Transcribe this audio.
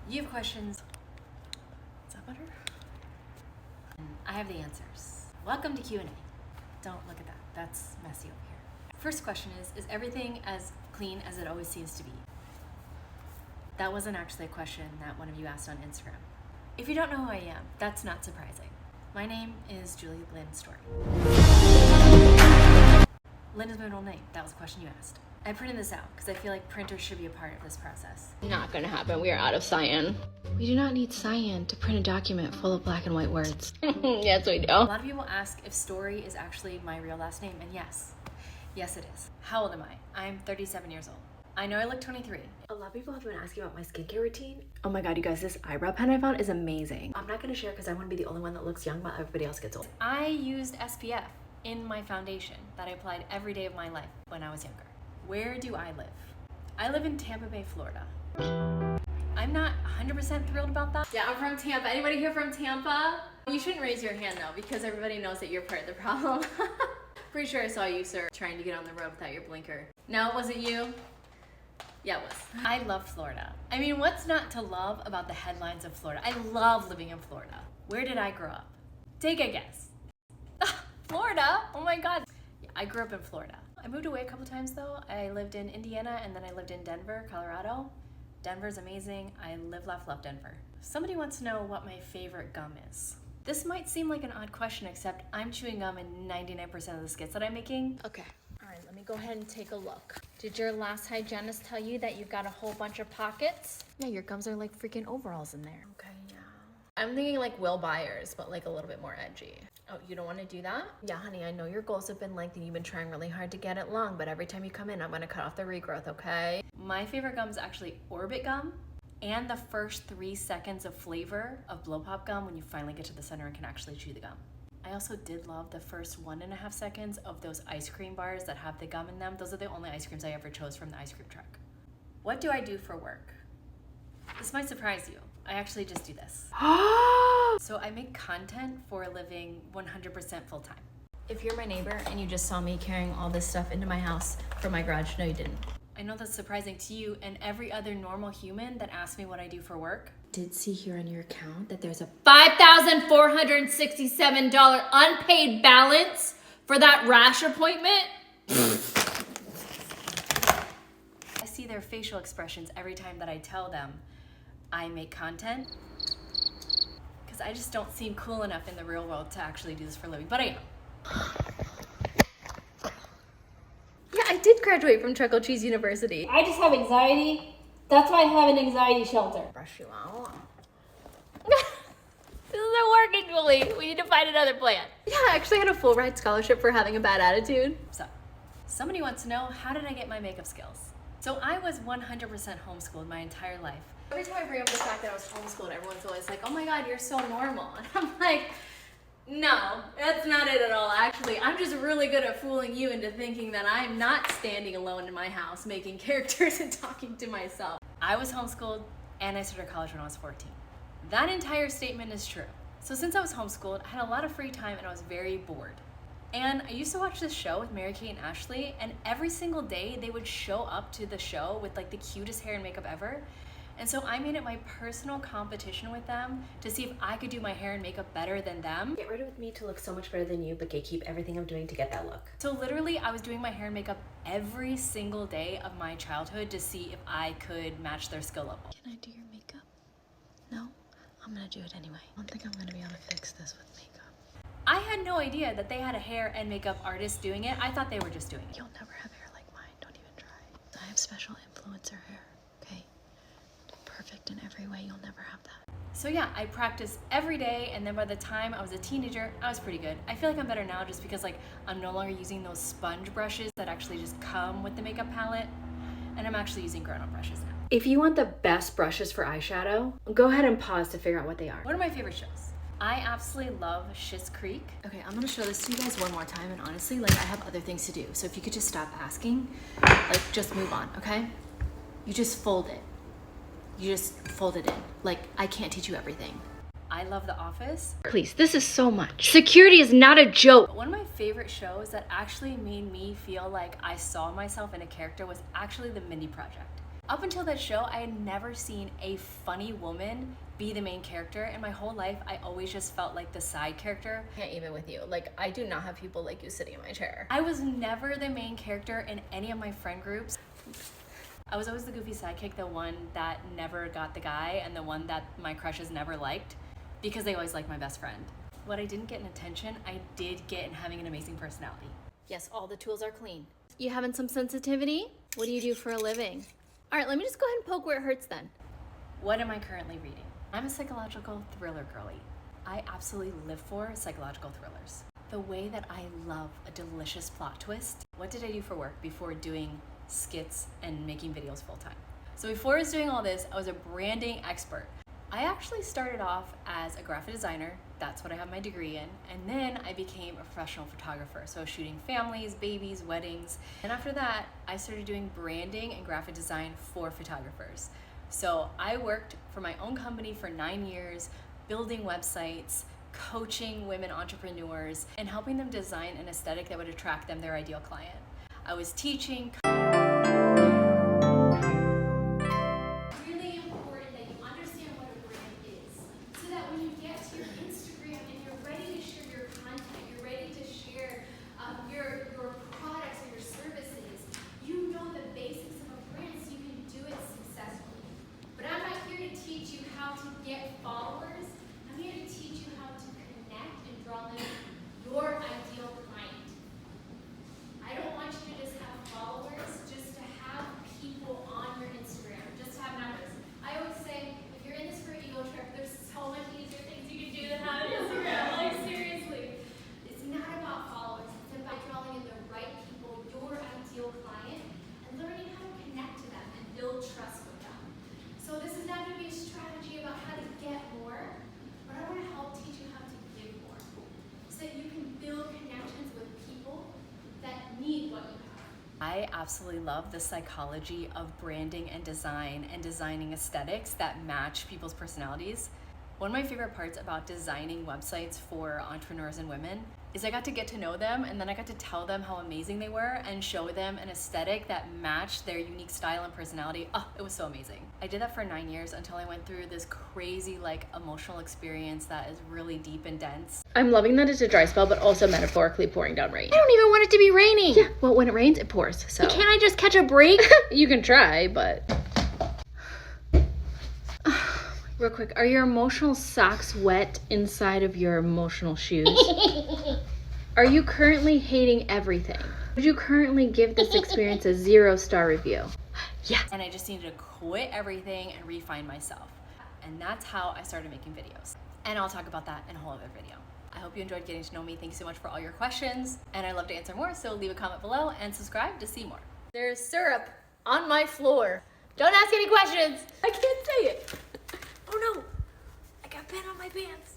You have questions. Is that better? I have the answers. Welcome to Q&A. Don't look at that. That's messy over here. First question is everything as clean as it always seems to be? That wasn't actually a question that one of you asked on Instagram. If you don't know who I am, that's not surprising. My name is Julie Lynn Story. Lynn is my middle name. That was a question you asked. I printed this out because I feel like printers should be a part of this process. Not gonna happen. We are out of cyan. We do not need cyan to print a document full of black and white words. Yes, we do. A lot of people ask if Story is actually my real last name, and yes, it is. How old am I? I'm 37 years old. I know I look 23. A lot of people have been asking about my skincare routine. Oh my god, you guys, this eyebrow pen I found is amazing. I'm not gonna share because I want to be the only one that looks young while everybody else gets old. I used SPF in my foundation that I applied every day of my life when I was younger. Where do I live? I live in Tampa Bay, Florida. I'm not 100% thrilled about that. Yeah, I'm from Tampa. Anybody here from Tampa? You shouldn't raise your hand though, because everybody knows that you're part of the problem. Pretty sure I saw you, sir, trying to get on the road without your blinker. No, it wasn't you? Yeah, it was. I love Florida. I mean, what's not to love about the headlines of Florida? I love living in Florida. Where did I grow up? Take a guess. Florida? Oh my god. Yeah, I grew up in Florida. I moved away a couple times though. I lived in Indiana and then I lived in Denver, Colorado. Denver's amazing. I live, laugh, love Denver. Somebody wants to know what my favorite gum is. This might seem like an odd question, except I'm chewing gum in 99% of the skits that I'm making. Okay. All right, let me go ahead and take a look. Did your last hygienist tell you that you've got a whole bunch of pockets? Yeah, your gums are like freaking overalls in there. Okay, yeah. I'm thinking like Will Byers, but like a little bit more edgy. Oh, you don't want to do that? Yeah, honey, I know your goals have been lengthy. You've been trying really hard to get it long, but every time you come in, I'm going to cut off the regrowth, okay? My favorite gum is actually Orbit gum and the first 3 seconds of flavor of Blow Pop gum when you finally get to the center and can actually chew the gum. I also did love the first 1.5 seconds of those ice cream bars that have the gum in them. Those are the only ice creams I ever chose from the ice cream truck. What do I do for work? This might surprise you. I actually just do this. So I make content for a living 100% full time. If you're my neighbor and you just saw me carrying all this stuff into my house from my garage, no you didn't. I know that's surprising to you and every other normal human that asks me what I do for work. Did see here on your account that there's a $5,467 unpaid balance for that rash appointment? I see their facial expressions every time that I tell them I make content, because I just don't seem cool enough in the real world to actually do this for a living, but I am. Yeah, I did graduate from Chuck E. Cheese University. I just have anxiety. That's why I have an anxiety shelter. Brush you out. This isn't working, Julie. We need to find another plan. Yeah, I actually had a full ride scholarship for having a bad attitude. So, somebody wants to know, how did I get my makeup skills? So I was 100% homeschooled my entire life. Every time I bring up the fact that I was homeschooled, everyone's always like, oh my god, you're so normal. And I'm like, no, that's not it at all. Actually, I'm just really good at fooling you into thinking that I'm not standing alone in my house making characters and talking to myself. I was homeschooled and I started college when I was 14. That entire statement is true. So since I was homeschooled, I had a lot of free time and I was very bored. And I used to watch this show with Mary-Kate and Ashley, and every single day they would show up to the show with like the cutest hair and makeup ever. And so I made it my personal competition with them to see if I could do my hair and makeup better than them. Get ready with me to look so much better than you, but gatekeep everything I'm doing to get that look. So literally I was doing my hair and makeup every single day of my childhood to see if I could match their skill level. Can I do your makeup? No? I'm gonna do it anyway. I don't think I'm gonna be able to fix this with makeup. I had no idea that they had a hair and makeup artist doing it. I thought they were just doing it. You'll never have hair like mine. Don't even try. I have special influencer hair, okay? Perfect in every way. You'll never have that. So yeah, I practiced every day, and then by the time I was a teenager, I was pretty good. I feel like I'm better now just because like I'm no longer using those sponge brushes that actually just come with the makeup palette, and I'm actually using grown-up brushes now. If you want the best brushes for eyeshadow, go ahead and pause to figure out what they are. What are my favorite shows? I absolutely love Schitt's Creek. Okay, I'm gonna show this to you guys one more time, and honestly, like I have other things to do. So if you could just stop asking, like just move on, okay? You just fold it. You just fold it in. Like, I can't teach you everything. I love The Office. Please, this is so much. Security is not a joke. But one of my favorite shows that actually made me feel like I saw myself in a character was actually The Mindy Project. Up until that show, I had never seen a funny woman be the main character. In my whole life, I always just felt like the side character. I can't even with you. Like, I do not have people like you sitting in my chair. I was never the main character in any of my friend groups. I was always the goofy sidekick, the one that never got the guy and the one that my crushes never liked because they always liked my best friend. What I didn't get in attention, I did get in having an amazing personality. Yes, all the tools are clean. You having some sensitivity? What do you do for a living? All right, let me just go ahead and poke where it hurts then. What am I currently reading? I'm a psychological thriller girly. I absolutely live for psychological thrillers. The way that I love a delicious plot twist. What did I do for work before doing skits and making videos full time? So before I was doing all this, I was a branding expert. I actually started off as a graphic designer. That's what I have my degree in. And then I became a professional photographer. So I was shooting families, babies, weddings. And after that, I started doing branding and graphic design for photographers. So I worked for my own company for 9 years, building websites, coaching women entrepreneurs, and helping them design an aesthetic that would attract them their ideal client. I was teaching. Really important that you understand what a brand is, so that when you get to your Instagram and you're ready to share your content, you're ready to share your products or your services, you know the basics of a brand so you can do it successfully. But I'm not here to teach you how to get followers. I'm here to teach you how to connect and draw in your ideal client. I don't want you to just have followers, just to have people on your Instagram, just to have numbers. I always say, if you're in this for an ego trip, there's so much easier things you can do than have an Instagram. Like, seriously. It's not about followers. It's about drawing in the right people, your ideal client, and learning how to connect to them and build trust with them. So this is not going to be a strategy about how to get more, but I want to help teach you how to give more, so that you can build connections with people that need what you have. I absolutely love the psychology of branding and design and designing aesthetics that match people's personalities. One of my favorite parts about designing websites for entrepreneurs and women is I got to get to know them, and then I got to tell them how amazing they were and show them an aesthetic that matched their unique style and personality. Oh, it was so amazing. I did that for 9 years until I went through this crazy emotional experience that is really deep and dense. I'm loving that it's a dry spell, but also metaphorically pouring down rain. I don't even want it to be raining. Yeah, well, when it rains, it pours, so. Can't I just catch a break? You can try, but. Real quick, are your emotional socks wet inside of your emotional shoes? Are you currently hating everything? Would you currently give this experience a 0-star review? Yeah. And I just needed to quit everything and refine myself. And that's how I started making videos. And I'll talk about that in a whole other video. I hope you enjoyed getting to know me. Thank you so much for all your questions. And I'd love to answer more, so leave a comment below and subscribe to see more. There's syrup on my floor. Don't ask any questions. I can't say it. Oh no, I got pen on my pants.